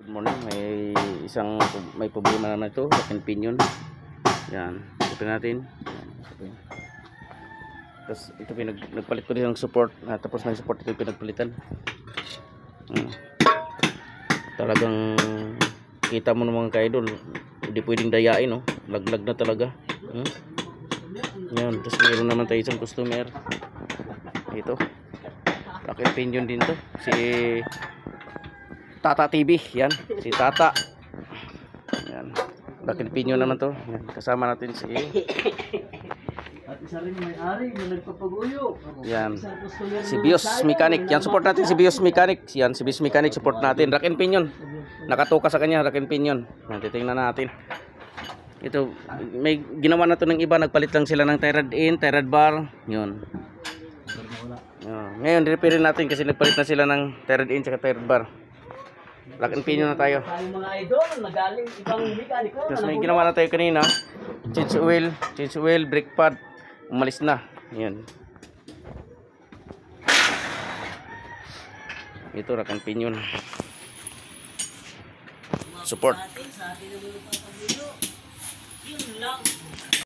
Good morning. May problema naman ito, akin pinion. Yan, ito natin. Yan. Tapos ito nagpalit ko din ng support. Tapos may support ito pinagpalitan. Talagang kita mo naman ka-idol, hindi pwedeng dayain, no? Laglag na talaga. Yan, tapos meron naman tayo isang customer. Ito. Akin pinion din to. Si Tata TV, yan, si Tata. Yan. Bakit pinyo naman to? Yan. Kasama natin si at isa rin may-ari na nagpapaguyo. yan. Si Bios Mechanic. Yan, support natin si Bios Mechanic. Yan, si Bios Mechanic support natin. Rack and pinion. Nakatuka sa kanya, rack and pinion. Yan, titingnan natin. Ito, may ginawa na to ng iba, nagpalit lang sila ng tie rod in, tie rod bar. Yun. Ngayon, repair natin kasi nagpalit na sila ng tie rod in at tie rod bar. Rack and pinion na tayo. Tayong mga idol, nagaling ibang mekaniko. Tapos may ginawa na tayo kanina. Change oil, brake pad. Umalis na. Yan. Ito, rack and pinion. Support. Sa atin ang mga papaguyo. Yun lang.